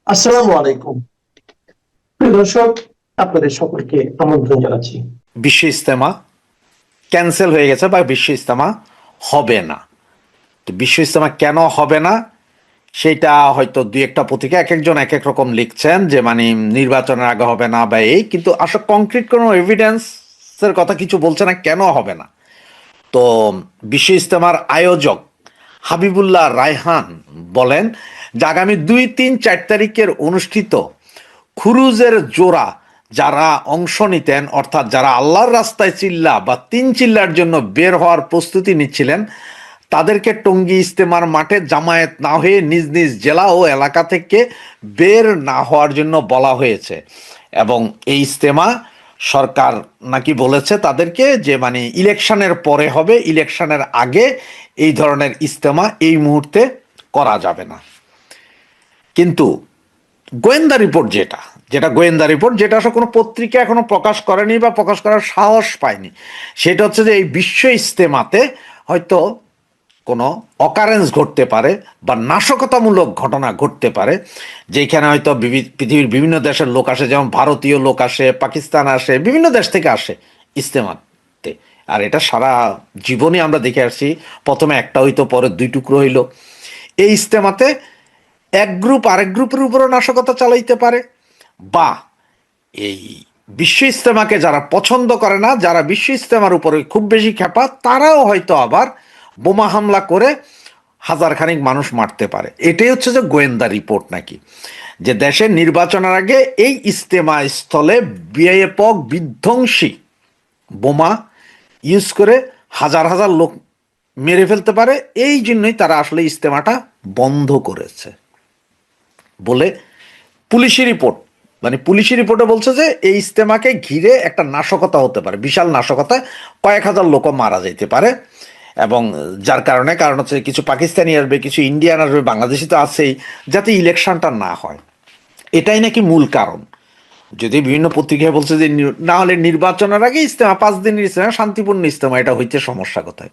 আসসালামু আলাইকুম। প্রিয় দর্শক, আপনাদের সকলকে আমন্ত্রণ জানাচ্ছি। বিশ্ব ইজতেমা ক্যান্সেল হয়ে গেছে বা বিশ্ব ইজতেমা হবে না। তো বিশ্ব ইজতেমা কেন হবে না সেটা হয়তো দুই একটা পত্রিকা এক একজন এক এক রকম লিখছেন, যে মানে নির্বাচনের আগে হবে না বা এই, কিন্তু আসলে কংক্রিট কোনো এভিডেন্সের কথা কিছু বলছে না কেন হবে না। তো বিশ্ব ইজতেমার আয়োজক হাবিবুল্লাহ রায়হান বলেন যে আগামী 2, 3, 4 তারিখের অনুষ্ঠিত খুরুজের জোড়া যারা অংশ নিতেন, অর্থাৎ যারা আল্লাহর রাস্তায় চিল্লা বা তিন চিল্লার জন্য বের হওয়ার প্রস্তুতি নিচ্ছিলেন, তাদেরকে টঙ্গী ইজতেমার মাঠে জামায়াত না হয়ে নিজ নিজ জেলা ও এলাকা থেকে বের না হওয়ার জন্য বলা হয়েছে। এবং এই ইজতেমা সরকার নাকি বলেছে তাদেরকে যে মানে ইলেকশনের পরে হবে, ইলেকশনের আগে এই ধরনের ইজতেমা এই মুহূর্তে করা যাবে না। কিন্তু গোয়েন্দা রিপোর্ট যেটা যেটা গোয়েন্দা রিপোর্ট, যেটা আসলে কোনো পত্রিকা এখনো প্রকাশ করেনি বা প্রকাশ করার সাহস পায়নি, সেটা হচ্ছে যে এই বিশ্ব ইজতেমাতে হয়তো কোনো অকারেন্স ঘটতে পারে বা নাশকতামূলক ঘটনা ঘটতে পারে, যেখানে হয়তো পৃথিবীর বিভিন্ন দেশের লোক আসে, যেমন ভারতীয় লোক আসে, পাকিস্তান আসে, বিভিন্ন দেশ থেকে আসে ইজতেমাতে। আর এটা সারা জীবনই আমরা দেখে আসছি, প্রথমে একটা হইতো, পরে দুই টুকরো হইলো। এই ইজতেমাতে এক গ্রুপ আরেক গ্রুপের উপরও নাশকতা চালাইতে পারে, বা এই বিশ্ব ইজতেমাকে যারা পছন্দ করে না, যারা বিশ্ব ইজতেমার উপরে খুব বেশি খেপা, তারাও হয়তো আবার বোমা হামলা করে হাজার খানিক মানুষ মারতে পারে। এটাই হচ্ছে যে গোয়েন্দা রিপোর্ট নাকি, যে দেশের নির্বাচনের আগে এই ইজতেমা স্থলে ব্যাপক বিধ্বংসী বোমা ইউজ করে হাজার হাজার লোক মেরে ফেলতে পারে। এই জন্যই তারা আসলে ইজতেমাটা বন্ধ করেছে বলে পুলিশি রিপোর্ট, মানে পুলিশি রিপোর্টে বলছে যে এই ইজতেমাকে ঘিরে একটা নাশকতা হতে পারে, বিশাল নাশকতায় কয়েক হাজার লোক মারা যেতে পারে। এবং যার কারণ হচ্ছে কিছু পাকিস্তানি আসবে, কিছু ইন্ডিয়ান আসবে, বাংলাদেশি তো আছেই, যাতে ইলেকশনটা না হয়, এটাই নাকি মূল কারণ। যদি বিভিন্ন পত্রিকায় বলছে যে না হলে নির্বাচনের আগে ইজতেমা, 5 দিনের ইজতেমা, শান্তিপূর্ণ ইজতেমা, এটা হইতে সমস্যা কোথায়?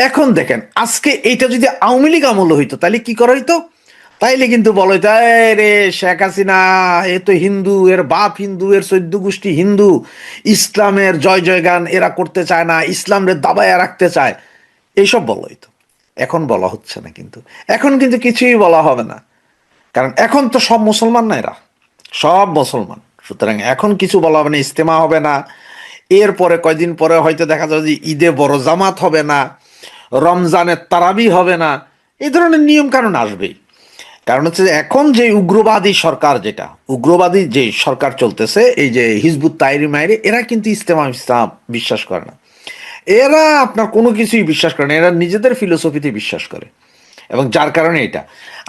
এখন দেখেন, আজকে এইটা যদি আওয়ামী লীগ আমল হইতো তাহলে কি করা হইতো? তাইলে কিন্তু বলা হইতো, রে শেখ হাসিনা এ তো হিন্দু, এর বাপ হিন্দু, এর 14 গোষ্ঠী হিন্দু, ইসলামের জয় জয়গান এরা করতে চায় না, ইসলামের দাবায় রাখতে চায়, এইসব বলা হইতো। এখন বলা হচ্ছে না, কিন্তু এখন কিন্তু কিছুই বলা হবে না, কারণ এখন তো সব মুসলমান না, এরা সব মুসলমান। সুতরাং এখন কিছু বলা হবে না, ইজতেমা হবে না। এরপরে কয়দিন পরে হয়তো দেখা যাবে যে ঈদে বড় জামাত হবে না, রমজানের তারাবি হবে না, এই ধরনের নিয়ম কানুন আসবেই। কারণ হচ্ছে যে এখন যে উগ্রবাদী সরকার, যেটা উগ্রবাদী যে সরকার চলতেছে, এই যে হিজবুত তাহরির মাইরে, এরা কিন্তু ইজতেমা ইসলাম বিশ্বাস করে না। এরা আপনার কোনো কিছুই বিশ্বাস করে না, এরা নিজেদের ফিলোসফিতে বিশ্বাস করে। এবং যার কারণে এটা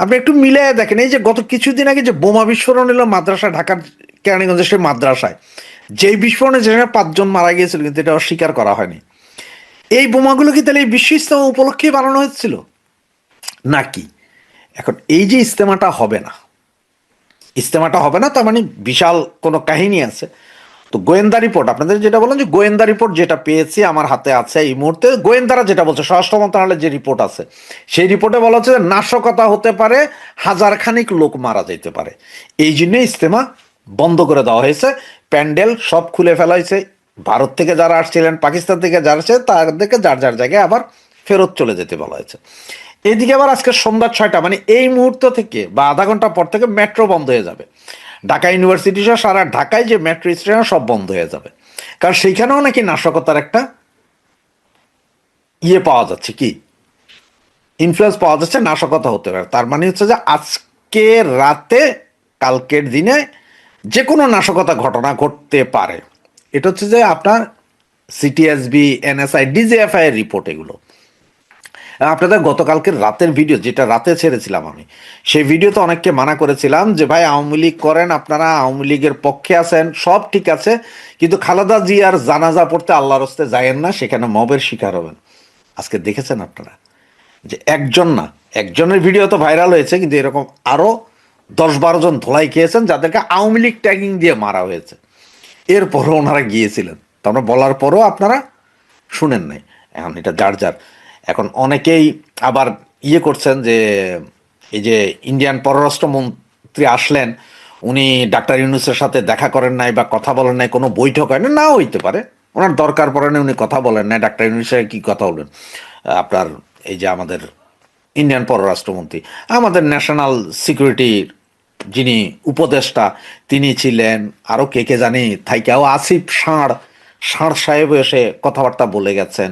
আপনি একটু মিলিয়ে দেখেন, এই যে গত কিছুদিন আগে যে বোমা বিস্ফোরণ হলো মাদ্রাসা, ঢাকার কেরানীগঞ্জের সেই মাদ্রাসায়, যেই বিস্ফোরণে যেখানে 5 জন মারা গিয়েছিল, কিন্তু এটা অস্বীকার করা হয়নি। এই বোমাগুলো কি তাহলে এই বিশ্ব ইজতেমা উপলক্ষেই বানানো হয়েছিল নাকি? এখন এই যে ইজতেমাটা হবে না, তার মানে বিশাল কোনো কাহিনী আছে। তো গোয়েন্দা রিপোর্ট, আপনাদের যেটা বলেন যে গোয়েন্দা রিপোর্ট যেটা পেয়েছি আমার হাতে আছে এই মুহূর্তে, গোয়েন্দারা যেটা বলছে, স্বরাষ্ট্র মন্ত্রণালয়ের যে রিপোর্ট আছে, সেই রিপোর্টে বলা হচ্ছে যে নাশকতা হতে পারে, হাজার খানিক লোক মারা যেতে পারে। এই জন্য ইজতেমা বন্ধ করে দেওয়া হয়েছে, প্যান্ডেল সব খুলে ফেলা হয়েছে। ভারত থেকে যারা আসছিলেন, পাকিস্তান থেকে যারা আসছে, তাদেরকে যার যার জায়গায় আবার ফেরত চলে যেতে বলা হয়েছে। এদিকে আবার আজকে সন্ধ্যা 6টা, মানে এই মুহূর্ত থেকে বা আধা ঘন্টা পর থেকে মেট্রো বন্ধ হয়ে যাবে। ঢাকা ইউনিভার্সিটি সহ সারা ঢাকায় যে মেট্রো স্টেশন সব বন্ধ হয়ে যাবে, কারণ সেইখানেও নাকি নাশকতার একটা পাওয়া যাচ্ছে, কি ইনফ্লুয়েন্স পাওয়া যাচ্ছে, নাশকতা হতে পারে। তার মানে হচ্ছে যে আজকে রাতে, কালকের দিনে যে কোনো নাশকতা ঘটনা ঘটতে পারে। এটা হচ্ছে যে আপনার সিটিএসবি, এনএসআই, ডিজিএফআই এর রিপোর্ট এগুলো। আপনাদের গতকালকের রাতের ভিডিও, যেটা রাতে ছেড়েছিলাম আমি, সেই ভিডিওতে অনেককে মানা করেছিলাম যে ভাই আওয়ামী লীগ করেন, আপনারা আওয়ামী লীগের পক্ষে আছেন, সব ঠিক আছে, কিন্তু খালেদা জিয়ার জানাজা পড়তে আল্লাহর হস্তে যায়েন না, সেখানে মবের শিকার হবেন। আজকে দেখেছেন আপনারা যে একজন না, একজনের ভিডিও তো ভাইরাল হয়েছে, কিন্তু এরকম আরো 10-12 জন ধোলাই খেয়েছেন, যাদেরকে আওয়ামী লীগ ট্যাগিং দিয়ে মারা হয়েছে। এরপরও ওনারা গিয়েছিলেন, তো আমরা বলার পরও আপনারা শুনেন নাই। এখন এটা যার যার। এখন অনেকেই আবার করছেন যে এই যে ইন্ডিয়ান পররাষ্ট্র প্রধানমন্ত্রী আসলেন, উনি ডাক্তার ইউনূসের সাথে দেখা করেন নাই বা কথা বলেন নাই, কোনো বৈঠক হয় না, নাও হইতে পারে, ওনার দরকার পড়ে না, উনি কথা বলেন নাই। ডাক্তার ইউনূসের কি কথা বলবেন? আপনার এই যে আমাদের ইন্ডিয়ান পররাষ্ট্রমন্ত্রী, আমাদের ন্যাশনাল সিকিউরিটির যিনি উপদেষ্টা তিনি ছিলেন, আরও কে কে জানি থাইকাও আসিফ ষাঁড় ষাঁড় সাহেব এসে কথাবার্তা বলে গেছেন।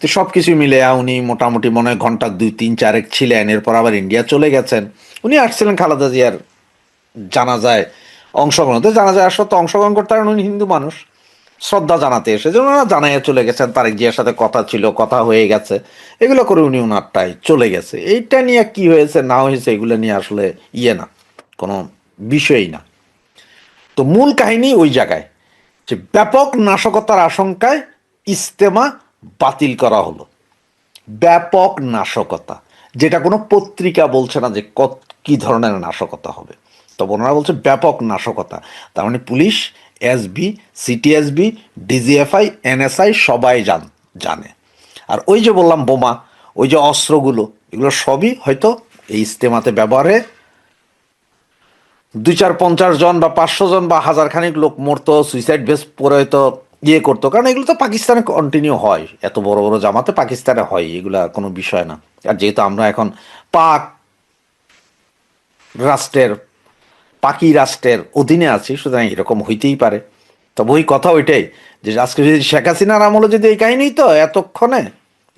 তো সব কিছু মিলে উনি মোটামুটি মনে হয় ঘন্টা 2-3-4 ছিলেন, এরপর আবার ইন্ডিয়া চলে গেছেন। উনি আসছিলেন খালেদা জিয়ার জানাজায় অংশগ্রহণ, তো জানাজায় আসলে তো অংশগ্রহণ করতে পারেন, উনি হিন্দু মানুষ, শ্রদ্ধা জানাতে এসে যেন ওনারা জানাইয়া চলে গেছেন, তারেক জিয়ার সাথে কথা ছিল, কথা হয়ে গেছে, এগুলো করে উনি ওনারটাই চলে গেছে। এইটা নিয়ে কি হয়েছে না হয়েছে এগুলো নিয়ে আসলে না, কোনো বিষয়ই না। তো মূল কাহিনী ওই জায়গায় যে ব্যাপক নাশকতার আশঙ্কায় ইজতেমা বাতিল করা হলো। ব্যাপক নাশকতা, যেটা কোনো পত্রিকা বলছে না যে কি ধরনের নাশকতা হবে, তবে ওনারা বলছে ব্যাপক নাশকতা। তার মানে police, SB, CTSB, DGFI, NSI সবাই জানে। আর ওই যে বললাম বোমা, ওই যে অস্ত্রগুলো, এগুলো সবই হয়তো এই ইজতেমাতে ব্যবহারে 2-4-50 জন বা 500 জন বা হাজার খানিক লোক মরতো, সুইসাইড ভেস্ট পরে হয়তো করতো, কারণ এগুলো তো পাকিস্তানে কন্টিনিউ হয়, এত বড় বড় জামাতে পাকিস্তানে হয়, এগুলা কোনো বিষয় না। আর যেহেতু আমরা এখন পাক রাষ্ট্রের পাকি রাষ্ট্রের অধীনে আছি, সুতরাং এরকম হইতেই পারে। তবে ওই কথা ওইটাই যে আজকে যদি শেখ হাসিনার আমলে যদি এই কাহিনী, তো এতক্ষণে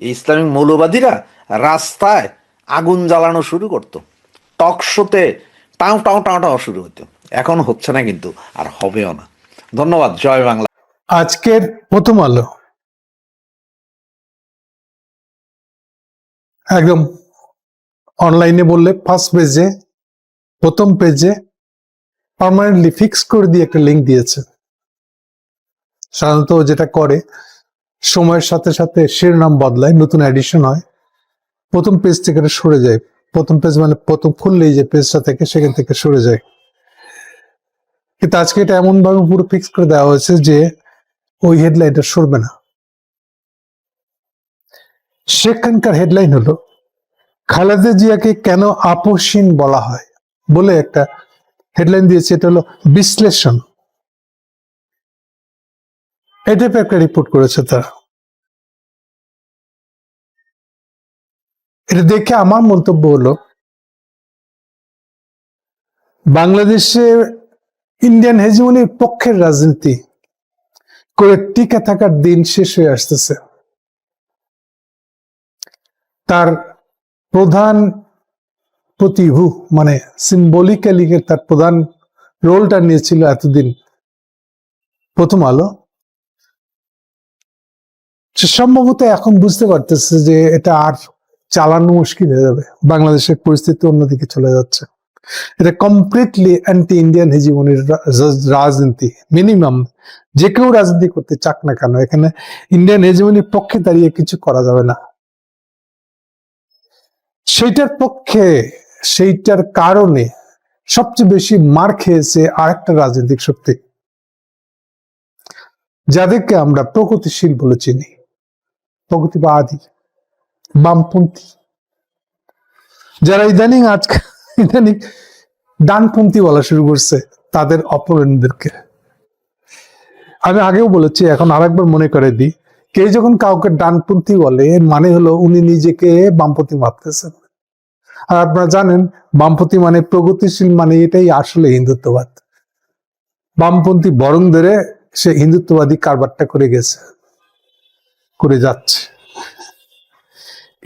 এই ইসলামিক মৌলবাদীরা রাস্তায় আগুন জ্বালানো শুরু করতো, টক শোতে টাও টাও টাও টাও শুরু হতো। এখন হচ্ছে না, কিন্তু আর হবেও না। ধন্যবাদ। জয় বাংলা। আজকের প্রথম আলো একদম অনলাইনে বললে ফার্স্ট পেজে, প্রথম পেজে পার্মানেন্টলি ফিক্স করে দিয়ে একটা লিঙ্ক দিয়েছে। সাধারণত যেটা করে সময়ের সাথে সাথে শিরোনাম বদলায়, নতুন এডিশন হয়, প্রথম পেজ থেকে সরে যায়। প্রথম পেজ মানে প্রথম খুললেই যে পেজটা থেকে সেখান থেকে সরে যায়। কিন্তু আজকে এটা এমন ভাবে পুরো ফিক্স করে দেওয়া হয়েছে যে ওই হেডলাইনটা সরবে না। সেখানকার হেডলাইন হলো খালেদা জিয়াকে কেন আপসহীন বলা হয় বলে একটা হেডলাইন দিয়েছে। এটা হলো বিশ্লেষণ, এটা একটা রিপোর্ট করেছে তারা। এটা দেখে আমার মন্তব্য হলো বাংলাদেশে ইন্ডিয়ান হেজিমনির পক্ষের রাজনীতি করে টিকে থাকার দিন শেষ হয়ে আসতেছে। তার প্রধান প্রতিভু মানে সিম্বলিক্যালি তার প্রধান রোলটা নিয়েছিল এতদিন প্রথম আলো, সে সম্ভবত এখন বুঝতে পারতেছে যে এটা আর চালানো মুশকিল হয়ে যাবে, বাংলাদেশের পরিস্থিতি অন্যদিকে চলে যাচ্ছে। এটা কমপ্লিটলি অ্যান্টি ইন্ডিয়ান হেজিমনির রাজনীতি। মিনিমাম যে কেউ রাজনীতি করতে চাক না কেন, এখানে ইন্ডিয়ান হেজিমনির পক্ষে দাঁড়িয়ে কিছু করা যাবে না। সেইটার পক্ষে, সেইটার কারণে সবচেয়ে বেশি মার খেয়েছে আরেকটা রাজনৈতিক শক্তি, যাদেরকে আমরা প্রগতিশীল বলে চিনি, প্রগতিবাদী, বামপন্থী, যারা ইদানিং ডানপন্থী বলা শুরু করছে তাদের অপরেন্টদেরকে। আমি আগেও বলেছি, এখন আরেকবার মনে করে দিই, কেউ যখন কাউকে ডানপন্থী বলে মানে হলো উনি নিজেকে বামপন্থী ভাবতেছেন। আর আপনারা জানেন বামপন্থী মানে প্রগতিশীল, মানে এটাই আসলে হিন্দুত্ববাদ। বামপন্থী বরং ধরে সে হিন্দুত্ববাদী কারবারটা করে গেছে, করে যাচ্ছে।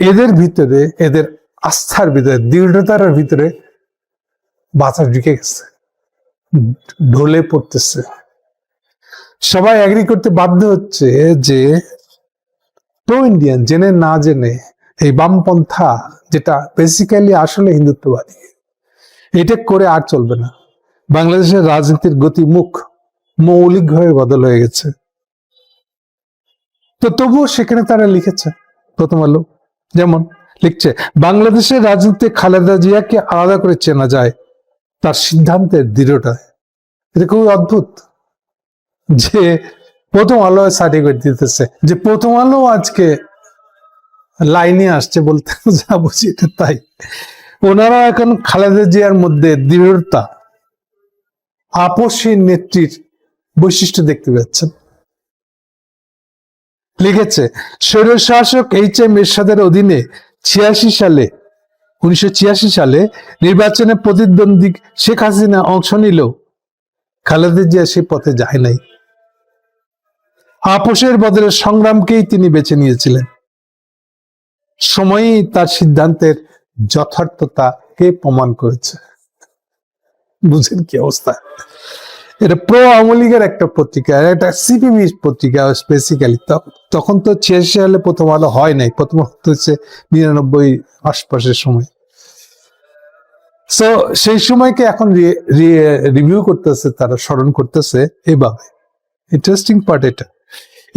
এদের ভিতরে, এদের আস্থার ভিতরে, দৃঢ়তার ভিতরে বাতাস ঢুকে গেছে, ঢলে পড়তেছে। সবাই এগ্রি করতে বাধ্য হচ্ছে যে প্রো ইন্ডিয়ান জেনে না জেনে এই বামপন্থা, যেটা বেসিক্যালি আসলে হিন্দুত্ববাদী, এটা করে আর চলবে না। বাংলাদেশের রাজনীতির গতিমুখ মৌলিকভাবে বদল হয়ে গেছে। তো তবুও সেখানে তারা লিখেছে, প্রথম আলো যেমন লিখছে, বাংলাদেশের রাজনীতিতে খালেদা জিয়াকে আলাদা করে চেনা যায় তার সিদ্ধান্তের দৃঢ়তা। এটা খুবই অদ্ভুত যে প্রথম আলো সার্টিফিকেট দিতেছে, যে প্রথম আলো আজকে লাইনে আসছে বলতে যা বুঝি এটা তাই। ওনারা এখন খালেদা জিয়ার মধ্যে দৃঢ়তা, আপসী নেত্রীর বৈশিষ্ট্য দেখতে পাচ্ছেন। লিখেছে, স্বৈরশাসক এইচ.এম. এরশাদের অধীনে 1986 সালে নির্বাচনে প্রতিদ্বন্দ্বী শেখ হাসিনা অংশ নিলেও খালেদা জিয়া সে পথে যায় নাই। আপোষের বদলে সংগ্রামকেই তিনি বেছে নিয়েছিলেন। সময়ই তার সিদ্ধান্তের যথার্থতাকে প্রমাণ করেছে। বুঝেন কি অবস্থা? এটা প্রো আওয়ামী লীগের একটা পত্রিকা, একটা সিপিবি পত্রিকা বেসিক্যালি। তখন তো 86 সালে প্রথম আলো হয় নাই, প্রথম হচ্ছে 99 আশপাশের সময়। তো সেই সময়কে এখন রিভিউ করতেছে, তারা স্মরণ করতেছে এইভাবে। ইন্টারেস্টিং পার্ট এটা।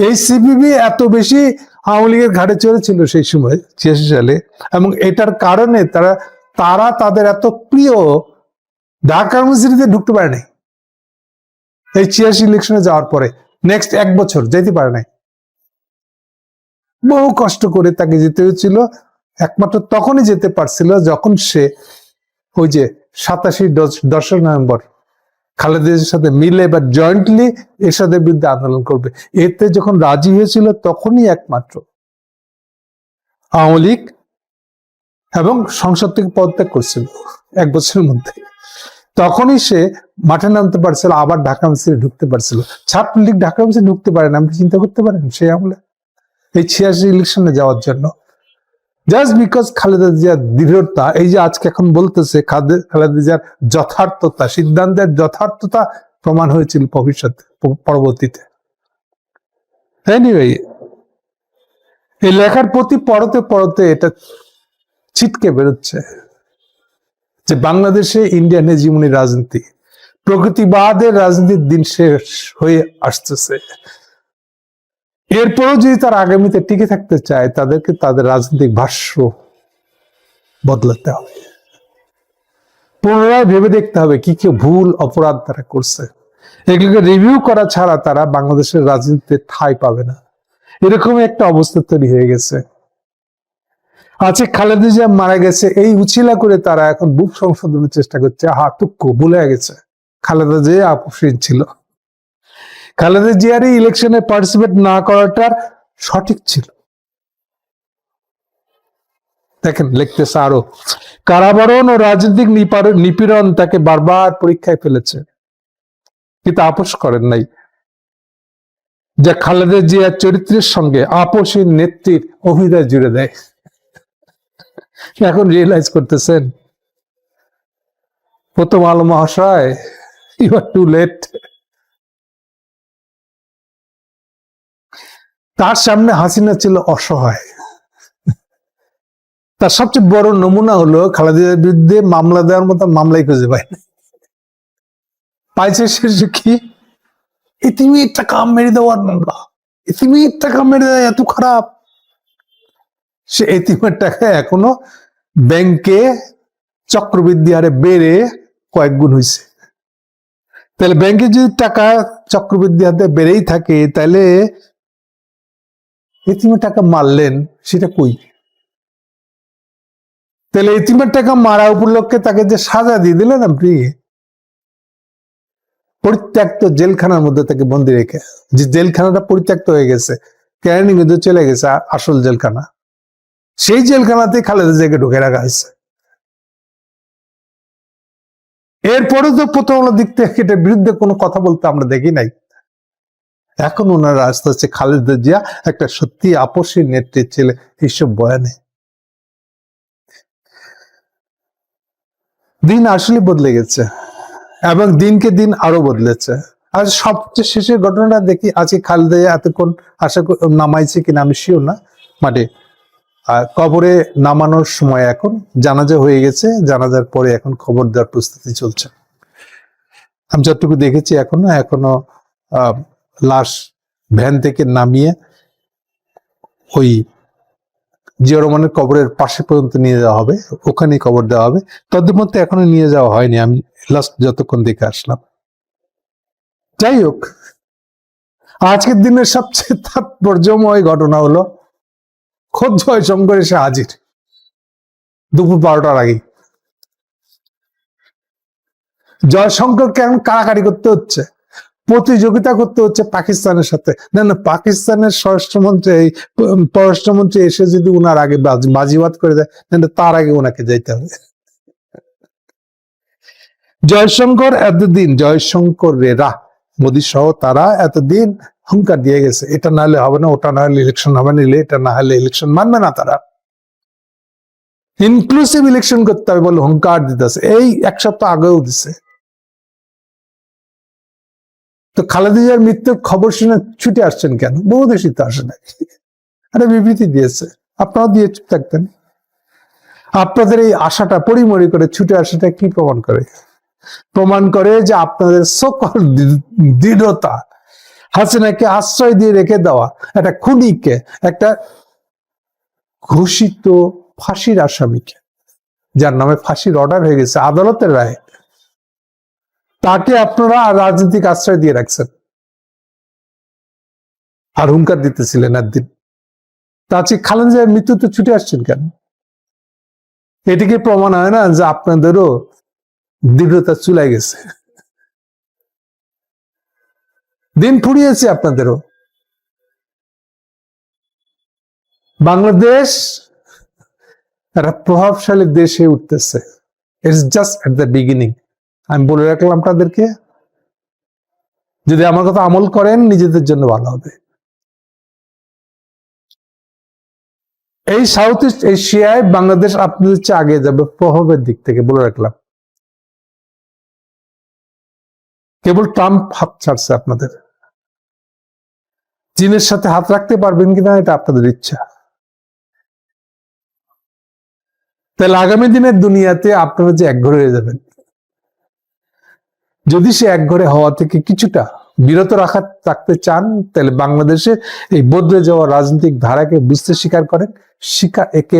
এই সিপিবি এত বেশি আওয়ামী লীগের ঘাড়ে চড়েছিল সেই সময় 86 সালে, এবং এটার কারণে তারা তাদের এত প্রিয় ঢাকা ইউনিভার্সিটিতে ঢুকতে পারে নাই। এই 86 ইলেকশনে যাওয়ার পরে নেক্সট 1 বছর যেতে পারে নাই। বহু কষ্ট করে তাকে যেতে হয়েছিল। একমাত্র তখনই যেতে পারছিল যখন সে ওই যে 27 নভেম্বর খালেদার সাথে মিলে বা জয়েন্টলি এরশাদের বিরুদ্ধে আন্দোলন করবে, এতে যখন রাজি হয়েছিল তখনই একমাত্র আওয়ামী লীগ এবং সংসদ থেকে পদত্যাগ করছিল 1 বছরের মধ্যে। তখনই সে মাঠে নামতে পারছিল, আবার ঢাকা মিছিল ঢুকতে পারছিল। ছাত্রলীগ ঢাকা মিছিল ঢুকতে পারে না, আপনি চিন্তা করতে পারেন সেই আমলে এই 86 ইলেকশনে যাওয়ার জন্য। জাস্ট বিকজ খালেদা জিয়ার দৃঢ়তা, এই যে আজকে এখন বলতেছে খালেদা জিয়ার যথার্থতা, সিদ্ধান্তের যথার্থতা প্রমাণ হয়েছিল পরবর্তীতে। এনিওয়ে, এই লেখার প্রতি পড়তে পড়তে এটা ছিটকে বেরোচ্ছে যে বাংলাদেশে ইন্ডিয়ান হেজিমনি রাজনীতি, প্রগতিবাদের রাজনীতির দিন শেষ হয়ে আসতেছে। এরপরও যদি তার আগামীতে টিকে থাকতে চায়, তাদেরকে তাদের রাজনৈতিক ভাষ্য বদলাতে হবে। পুনরায় ভেবে দেখতে হবে কি কি ভুল অপরাধ তারা করছে। এগুলোকে রিভিউ করা ছাড়া তারা বাংলাদেশের রাজনীতিতে ঠাঁই পাবে না। এরকমই একটা অবস্থা তৈরি হয়ে গেছে। আজকে খালেদা জিয়া মারা গেছে, এই উছিলা করে তারা এখন বুক সংশোধনের চেষ্টা করছে। তুক্কু ভুলে গেছে খালেদা জিয়া আপসহীন ছিল। খালেদা জিয়ার ইলেকশনে পার্টিসিপেট না করাটা সঠিক ছিল। দেখেন লিখতেছে আরো, কারাবরণ ও রাজনৈতিক নিপীড়ন তাকে বারবার পরীক্ষায় ফেলেছে, কিন্তু আপোষ করেন নাই, যা খালেদা জিয়ার চরিত্রের সঙ্গে আপসহীন নেত্রীর অভিনয় জুড়ে দেয়। এখন রিয়েলাইজ করতেছেন, প্রথম আলো মহাশয়, ইউ আর টু লেট। তার সামনে হাসিনা ছিল অসহায়। তার সবচেয়ে বড় নমুনা হলো খালেদার বিরুদ্ধে মামলা দেওয়ার মতো মামলাই খুঁজে পায় না। পাইছে সে কি? ইতিমির টাকা মেরে দেওয়ার মামলা। ইতিমির টাকা মেরে দেওয়া এত খারাপ। সে এতিমের টাকা এখনো ব্যাংকে চক্রবৃদ্ধি হারে বেড়ে কয়েক গুণ হয়েছে। তাহলে ব্যাংকে যদি টাকা চক্রবৃদ্ধি হারে বেড়েই থাকে, তাহলে এতিমের টাকা মারলেন সেটা কই? তাহলে এতিমের টাকা মারা উপলক্ষে তাকে যে সাজা দিয়ে দিলেন আপনি, পরিত্যক্ত জেলখানার মধ্যে তাকে বন্দি রেখে, যে জেলখানাটা পরিত্যক্ত হয়ে গেছে, ক্যানিং কিন্তু চলে গেছে আসল জেলখানা, সেই জেলখানাতে খালেদা জিয়াকে ঢুকে রাখা হয়েছে। এরপরে তো প্রথম দিক থেকে এটার বিরুদ্ধে কোনো কথা বলতে আমরা দেখি নাই। এখন ওনারা আস্তে আস্তে খালেদা জিয়া একটা সত্যি আপসী নেত্রীর ছেলে এইসব বয়ানে। দিন আসলে বদলে গেছে এবং দিনকে দিন আরো বদলেছে। আর সবচেয়ে শেষের ঘটনাটা দেখি, আজকে খালেদা জিয়া এতক্ষণ আশা নামাইছে কিনা আমি শিওর না, মাঠে কবরে নামানোর সময়, এখন জানাজা হয়ে গেছে, জানাজার পরে এখন খবর দেওয়ার প্রস্তুতি চলছে। আমি যতটুকু দেখেছি এখনো লাশ ভ্যান থেকে নামিয়ে ওই জিয়া রহমানের কবরের পাশে পর্যন্ত নিয়ে যাওয়া হবে, ওখানেই কবর দেওয়া হবে। তাদের মধ্যে এখনো নিয়ে যাওয়া হয়নি, আমি লাস্ট যতক্ষণ দেখে আসলাম। যাই হোক, আজকের দিনের সবচেয়ে তাৎপর্যময় ঘটনা হলো খোদ জয়শঙ্কর এসে হাজির দুপুর 12টার আগে। জয়শঙ্কর কেন কারাকারি করতে হচ্ছে, প্রতিযোগিতা করতে হচ্ছে পাকিস্তানের সাথে? না না, পাকিস্তানের পররাষ্ট্রমন্ত্রী এসে যদি উনার আগে বাজিবাদ করে দেয়, তাহলে তার আগে ওনাকে যাইতে হবে। জয়শঙ্করেরা মোদী সহ তারা এতদিন হুঙ্কার দিয়ে গেছে, এটা না হলে হবে না, ওটা না হলে ইলেকশন হবে না, এটা না হলে ইলেকশন মানবে না। তারা ইনক্লুসিভ ইলেকশন করতে হবে বলে হুঙ্কার দিতেছে, এই এক সপ্তাহ আগেও দিছে। তো খালেদা জিয়ার মৃত্যুর খবর শুনে ছুটে আসছেন কেন? বহু দেশই তো আসে নাই, একটা বিবৃতি দিয়েছে, আপনারাও দিয়ে চুপ থাকতেন। আপনাদের এই আশাটা পরিমরি করে ছুটে আসাটা কি প্রমাণ করে? প্রমাণ করে যে আপনাদের সকল দৃঢ়তা, হাসিনাকে আশ্রয় দিয়ে রেখে দেওয়া একটা খুনিকে, একটা ঘোষিত ফাঁসির আসামিকে, যার নামে ফাঁসির অর্ডার হয়ে গেছে আদালতের রায়ে, তাকে আপনারা রাজনৈতিক আশ্রয় দিয়ে রাখছেন আর হুঙ্কার দিতেছিলেন একদিন। তাছে খালেদা জিয়ার মৃত্যুতে ছুটে আসছেন কেন? এটিকে প্রমাণ হয় না যে আপনাদেরও দৃঢ়তা চুলাই গেছে, দিন ফুরিয়েছে আপনাদেরও। বাংলাদেশ একটা প্রভাবশালী দেশে উঠতেছে, it's just at the beginning. আমি বলে রাখলাম আপনাদেরকে, যদি আমার কথা আমল করেন নিজেদের জন্য ভালো হবে। এই সাউথ ইস্ট এশিয়ায় বাংলাদেশ আপনাদের চেয়ে আগে যাবে প্রভাবের দিক থেকে, বলে রাখলাম। কেবল ট্রাম্প হাত ছাড়ছে আপনাদের, চীনের সাথে হাত রাখতে পারবেন কিনা এটা আপনাদের ইচ্ছা। তাহলে আগামী দিনের দুনিয়াতে আপনারা যে একঘরে হয়ে যাবেন, যদি সে একঘরে হওয়া থেকে কিছুটা বিরত রাখতে চান, তাহলে বাংলাদেশে এই বদলে যাওয়া রাজনৈতিক ধারাকে বুঝতে স্বীকার করেন, একে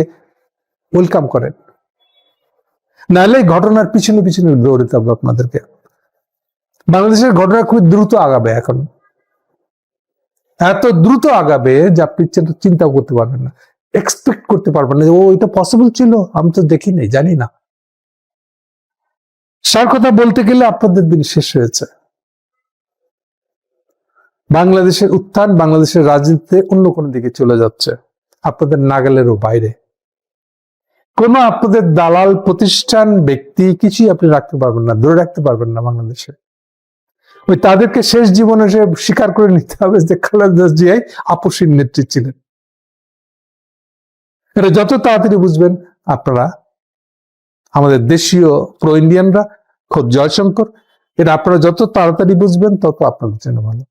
ওয়েলকাম করেন। নাহলে ঘটনার পিছনে পিছনে দৌড়তে হবে আপনাদেরকে। বাংলাদেশের ঘটনা খুব দ্রুত আগাবে, এখন এত দ্রুত আগাবে যে আপনি চিন্তাও করতে পারবেন না, এক্সপেক্ট করতে পারবেন না যে ও এটা পসিবল ছিল, আমি তো দেখি নাই, জানি না। সার কথা বলতে গেলে আপনাদের দিন শেষ হয়েছে। বাংলাদেশের উত্থান বাংলাদেশের রাজনীতিতে অন্য কোনো দিকে চলে যাচ্ছে, আপনাদের নাগালেরও বাইরে। কোনো আপনাদের দালাল প্রতিষ্ঠান, ব্যক্তি কিছুই আপনি রাখতে পারবেন না, ধরে রাখতে পারবেন না বাংলাদেশে। ওই তাদেরকে শেষ জীবনে সে স্বীকার করে নিতে হবে যে খালেদা জিয়াই আপসীর নেত্রী ছিলেন। এটা যত তাড়াতাড়ি বুঝবেন আপনারা, আমাদের দেশীয় প্রো ইন্ডিয়ানরা, খোদ জয়শঙ্কর, এটা আপনারা যত তাড়াতাড়ি বুঝবেন তত আপনাদের জন্য ভালো।